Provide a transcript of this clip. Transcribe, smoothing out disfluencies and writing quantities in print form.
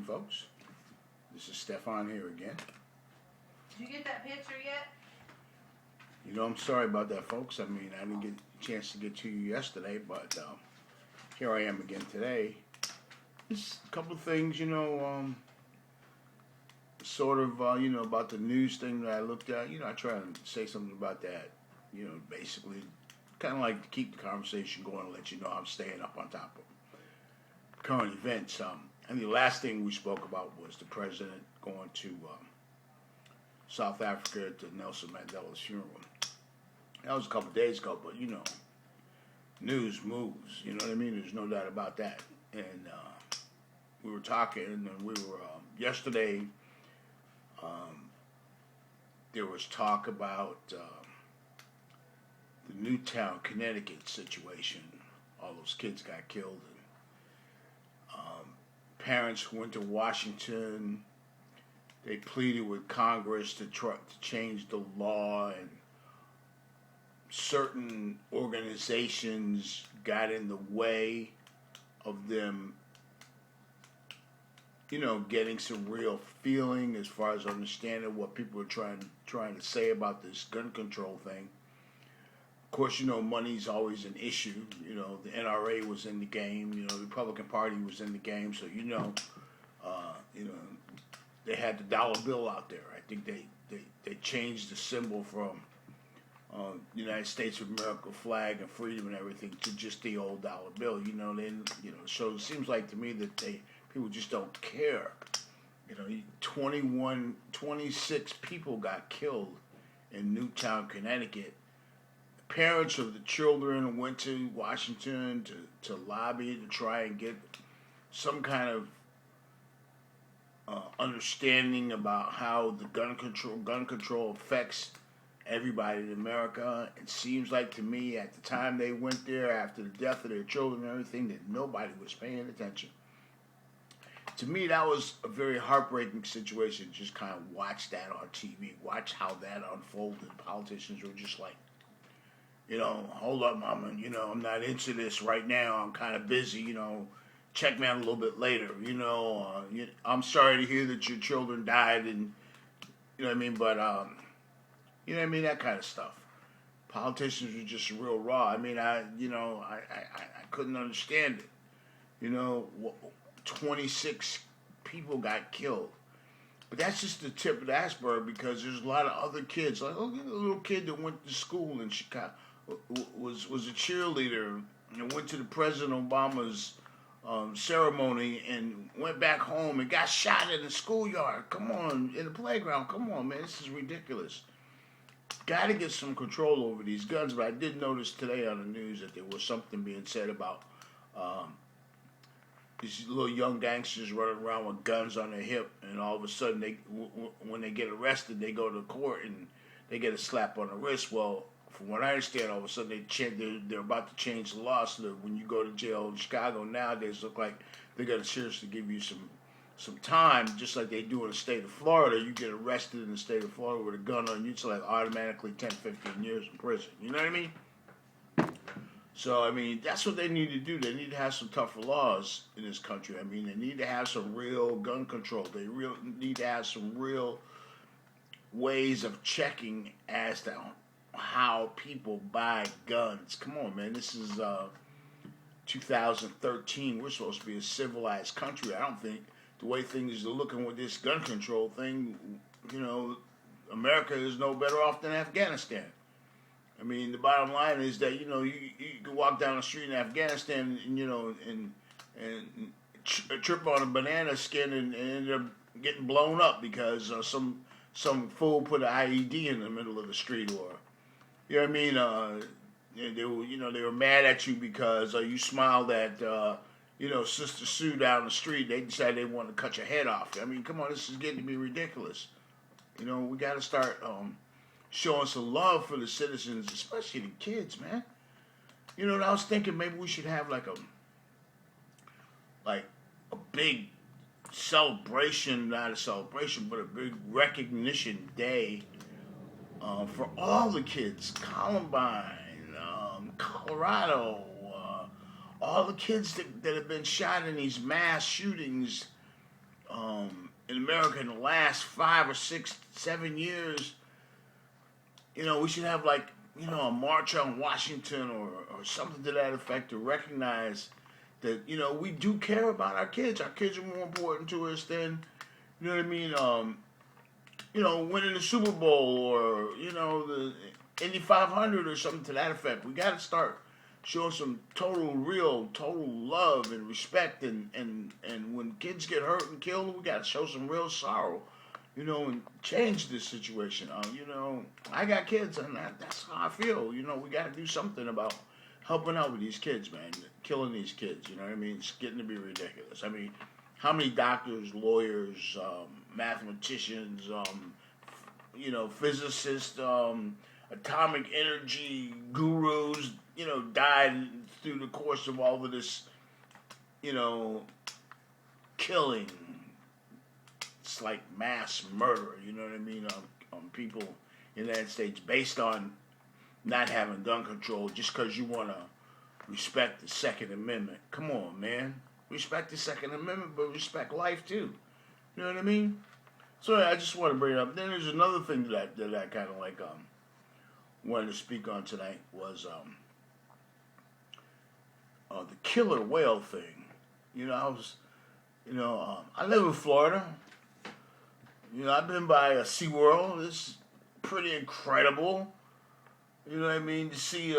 folks. This is Stephan here again. Did you get that picture yet? I'm sorry about that, folks. I didn't get a chance to get to you yesterday, but here I am again today. Just a couple of things, about the news thing that I looked at. I try to say something about that, basically kind of like to keep the conversation going and let you know I'm staying up on top of current events. And the last thing we spoke about was the president going to South Africa to Nelson Mandela's funeral. That was a couple of days ago, but news moves. You know what I mean? There's no doubt about that. And we were talking, and we were yesterday. There was talk about the Newtown, Connecticut situation. All those kids got killed. And, parents went to Washington. They pleaded with Congress to try to change the law, and certain organizations got in the way of them, getting some real feeling as far as understanding what people are trying to say about this gun control thing. Of course, money's always an issue. The NRA was in the game. The Republican Party was in the game. So they had the dollar bill out there. I think they changed the symbol from United States of America flag and freedom and everything to just the old dollar bill. So it seems like to me that people just don't care. 26 people got killed in Newtown, Connecticut. Parents of the children went to Washington to lobby to try and get some kind of understanding about how the gun control affects everybody in America. It seems like to me at the time they went there, after the death of their children and everything, that nobody was paying attention. To me, that was a very heartbreaking situation. Just kind of watch that on TV, watch how that unfolded. Politicians were just like, hold up, mama, I'm not into this right now. I'm kind of busy, check me out a little bit later, I'm sorry to hear that your children died, and, but, that kind of stuff. Politicians were just real raw. I couldn't understand it. 26 people got killed. But that's just the tip of the iceberg, because there's a lot of other kids. Like, look at the little kid that went to school in Chicago, was a cheerleader, and went to the President Obama's ceremony and went back home and got shot in the schoolyard. Come on, in the playground. Come on, man, this is ridiculous. Got to get some control over these guns. But I did notice today on the news that there was something being said about these little young gangsters running around with guns on their hip, and all of a sudden, when they get arrested, they go to court and they get a slap on the wrist. Well, from what I understand, all of a sudden they're about to change the law so that when you go to jail in Chicago nowadays, look like they're going to seriously give you some time, just like they do in the state of Florida. You get arrested in the state of Florida with a gun on you, it's like automatically 10, 15 years in prison. You know what I mean? So, that's what they need to do. They need to have some tougher laws in this country. They need to have some real gun control. They need to have some real ways of checking as to how people buy guns. Come on, man. This is 2013. We're supposed to be a civilized country. I don't think the way things are looking with this gun control thing, America is no better off than Afghanistan. The bottom line is that, you can walk down the street in Afghanistan and trip on a banana skin and end up getting blown up because some fool put an IED in the middle of the street, or, they were mad at you because you smiled at, Sister Sue down the street. They decided they wanted to cut your head off. Come on, this is getting to be ridiculous. We got to start showing some love for the citizens, especially the kids, man. I was thinking maybe we should have like a big celebration, not a celebration, but a big recognition day for all the kids. Columbine, Colorado, all the kids that have been shot in these mass shootings in America in the last 5 or 6, 7 years, we should have like, a march on Washington or something to that effect to recognize that, we do care about our kids. Our kids are more important to us than, you know what I mean, winning the Super Bowl or, the Indy 500 or something to that effect. We got to start showing some total love and respect. And when kids get hurt and killed, we got to show some real sorrow, and change this situation. I got kids, and that's how I feel. We got to do something about helping out with these kids, man. Killing these kids, you know what I mean? It's getting to be ridiculous. I mean, how many doctors, lawyers, mathematicians, physicists, atomic energy gurus, died through the course of all of this, killing. It's like mass murder, you know what I mean, on people in the United States based on not having gun control just because you want to respect the Second Amendment. Come on, man. Respect the Second Amendment, but respect life too. You know what I mean? So I just want to bring it up. Then there's another thing that I kind of like wanted to speak on tonight was the killer whale thing. I live in Florida. I've been by SeaWorld. It's pretty incredible. You know what I mean? To see